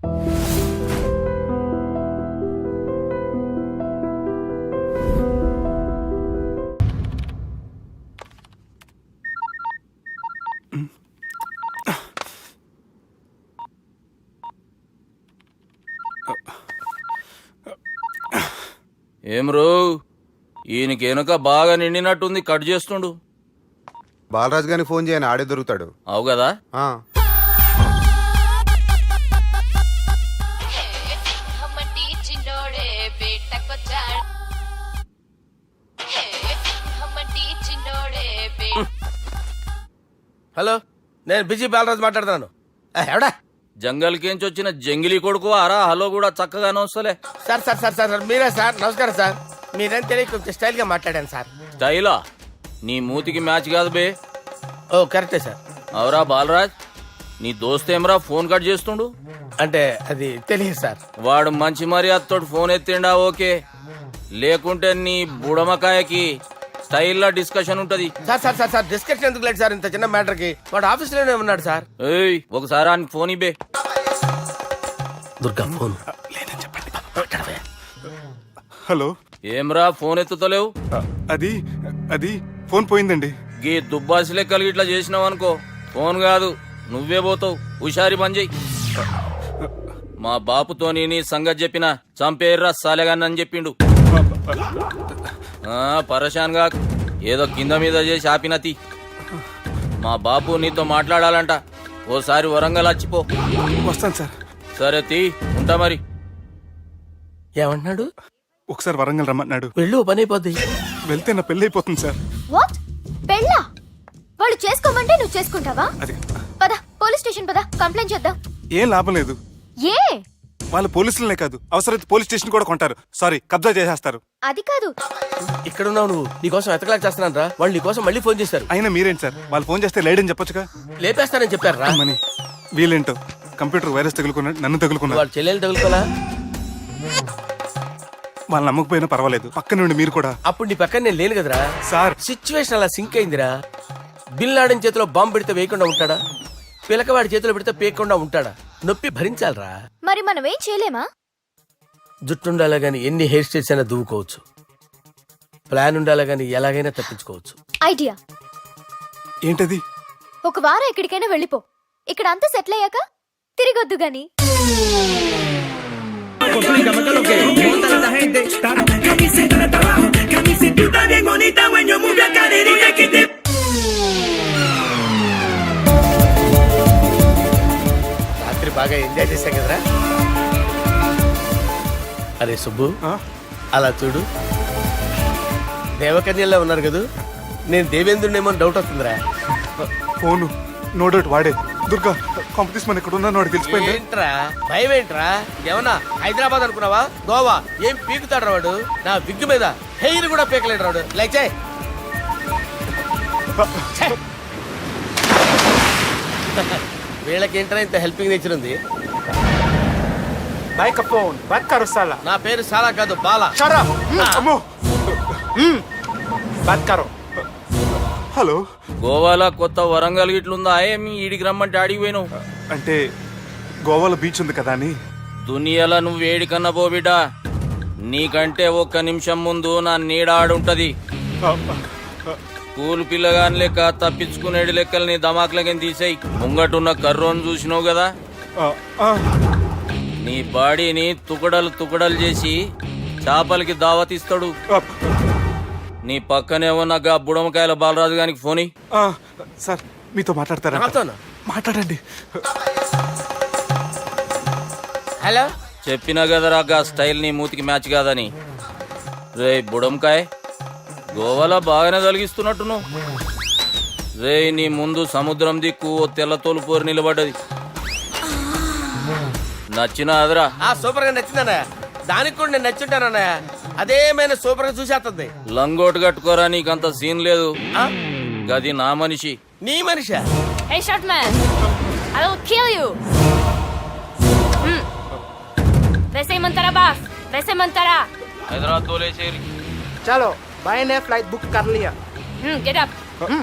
ఏం రో ఈయనకి వెనక బాగా నిండినట్టుంది, కట్ చేస్తుండు. బాలరాజు గారిని ఫోన్ చేయని, ఆడే దొరుకుతాడు. అవు కదా. హలో, నేను బిజీ బాలరాజు మాట్లాడుతున్నాను. ఎవడా జంగల్కేంచి వచ్చిన జంగిలీ కొడుకు ఆరా హలో కూడా చక్కగానే వస్తలే. సార్ సార్ సార్ సార్ మీరే సార్, నమస్కారం సార్. మీరేం తెలియక కొంచెం స్టైల్ గా మాట్లాడాను సార్. స్టైలా? నీ మూతికి మ్యాచ్ కాదు బే. ఓ కరెక్టే సార్. అవరా బాలరాజ్, నీ దోస్త్ ఏమరా ఫోన్ కట్ చేస్తుండు? అంటే అది తెలియదు సార్. వాడు మంచి మర్యాదతో ఫోన్ ఎత్తిండా ఓకే, లేకుంటే నీ బుడమకాయకి స్టైల్లా డిస్కషన్ ఉంటది. Sir sir sir sir discussion ఎందుకు లేదు సార్, ఇంత చిన్న మ్యాటర్ కి. వాడు ఆఫీస్ లోనే ఉన్నాడు సార్. ఏయ్ ఒకసారి ఆయన ఫోన్ ఇబ్బే. దుర్గా ఫోన్. హలో. ఏమ్రా ఫోన్ ఎత్తుతలేవు? అది అది ఫోన్ పోయిందండి. గీ దుబ్బాసి లెక్కలు ఇట్లా చేసినావు అనుకో, ఫోన్ కాదు నువ్వే పోతావు. హుషారి పని చెయ్యి. మా బాపుతోని నీ సంగతి చెప్పిన చంపేర్రా సాలెగాన్ని అని చెప్పిండు. పరేషాన్ గా ఏదో కింద మీద చేసి ఆపినతి. మా బాపు నీతో మాట్లాడాలంట, ఓసారి వరంగల్ వచ్చిపో. వస్తాను సార్. సరే తీ, ఉంటా మరి. ఏమంటున్నాడు? ఒకసారి వరంగల్ రమ్మన్నాడు. వెళ్ళు, పని అయిపోద్ది. వెళ్తే నా పెళ్లి అయిపోతుంది సార్. వాట్? పెళ్ళా? వాళ్ళు చేసుకోమంటే నువ్వు చేసుకుంటావా? అది పద, పోలీస్ స్టేషన్ పద, కంప్లైంట్ చేద్దాం. ఏం లాభం లేదు. ఏ? వాళ్ళు పోలీసులనే కాదు, అవసరమైతే పోలీస్ స్టేషన్ కూడా కొంటారు. సారీ, కబ్జా చేసేస్తారు. అది కాదు. ఇక్కడ ఉన్నావు నువ్వు, నీకోసం ఎతకలేక చేస్తున్నాను రా. వాళ్ళు నీకోసం మళ్ళీ ఫోన్ చేశారు. అయినా మీరేంటి సార్, వాళ్ళు ఫోన్ చేస్తే లేడని చెప్పొచ్చుగా. లేపేస్తానని చెప్పారు రా. మనీ వీళ్ళేంటో కంప్యూటర్ వైరస్ తగులుకున్నాడు, నన్ను తగులుకున్నాడు. వాళ్ళ చెల్లెలు తగులుకోలా? వాళ్ళు నమ్మకపోయినా పర్వాలేదు, పక్క నుండి మీరు కూడా. అప్పుడు నీ పక్కన నేను లేను కదరా సార్. సిచ్యువేషన్ అలా సింక్ అయిందిరా. బిల్ లాడన్ చేతిలో బాంబు పెడితే వేయకుండా ఉంటాడా? పిలకవాడి చేతిలో పెడితే పేయకుండా ఉంటాడా? నొప్పి భరించాలరా. మరి మనం ఏం చేయలేమా? జుట్టుండాలా గాని ఎన్ని హెయిర్ స్టైల్స్ అయినా దువ్వుకోవచ్చు. ప్లాన్ ఉండాలా గాని ఎలాగైనా తప్పించుకోవచ్చు. ఐడియా ఏంటది? ఒక వారం ఎక్కడికైనా వెళ్ళిపో. ఇక్కడ అంతా సెటిల్ అయ్యాక తిరిగొద్దు గాని. రాత్రి బాగా ఎంజాయ్ చేశాం కదరా. అరే సుబ్బు, అలా చూడు, దేవకన్యల్లో ఉన్నారు కదా. నేను దేవేంద్రునేమో డౌట్ వస్తుందిరా. ఫోను నో డౌట్ వాడే. దుర్గా కాంపిటీస్ మన ఇక్కడ ఉన్నాను, వాడు తెలిసిపోయింది. ఏంట్రా భయం ఏంట్రా? ఏమన్నా హైదరాబాద్ అనుకున్నావా? గోవా? ఏం పీకుతాడు వాడు. నా విగ్గు మీద హెయిర్ కూడా పీకలేడు రాడు. లైక్ వీళ్ళకేంట్రా ఇంత హెల్పింగ్ నేచర్ ఉంది. నా పేరు సాలా కాదు, బాలా. హలో. గోవాలో కొత్త వరంగల్ గిట్లుందా? ఏమి ఈడికి రమ్మంటే ఆడికి పోయినావు? అంటే గోవాలో బీచ్ ఉంది కదా అని. దునియాలో నువ్వు వేడికన్నా పో బిడ్డా. నీకంటే ఒక్క నిమిషం ముందు నా నీడ ఆడుంటది. స్కూల్ పిల్లగాని లెక్క తప్పించుకునేది లెక్కలు నీ దమాకులకి తీసేయి. ముంగటున్న కర్రోని చూసినావు కదా, నీ బాడీని తుకడలు తుకడలు చేసి చేపలకి దావతిస్తాడు. నీ పక్కనే ఉన్న గా బుడమకాయల బాలరాజు గారికి ఫోన్. సార్ మీతో మాట్లాడతారా? మాట్లాడండి. హలో. చెప్పినా కదరా గా స్టైల్ నీ మూతికి మ్యాచ్ కాదని. రే బుడంకాయ్, గోవాలో బాగానే తొలగిస్తున్నట్టు నువ్వు. రే నీ ముందు సముద్రం దిక్కు ఓ తెల్లతోలు పోరు నిలబడ్డది. నచ్చినా అదరా? సూపర్ గా నచ్చిందన్నయ్య. దానికి కూడా నేను నచ్చుంటానన్నయ్య. అదేమైనా సూపర్ గా చూసేస్తుంది. లంగోటు కట్టుకోరా, నీకంత సీన్ లేదు. గది నా మనిషి. నీ మనిషి? Hey short man, I will kill you. वैसे मंतरा बास, वैसे मंतरा. हैदराबाद तोले शेर. चलो भाई ने फ्लाइट बुक कर लिया. Get up.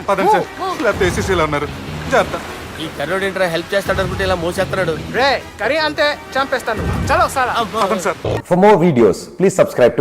పదండి సార్, లేకపోతే ఏసీసీలో ఉన్నారు. జాగ్రత్త. ఈ కర్రోడు ఏంట్రా హెల్ప్ చేస్తాడు అనుకుంటే ఇలా మోసేస్తున్నాడు. రే కర్రీ అంతే చంపేస్తాను. చలో సాలా. పదండి sir. For more videos, please subscribe to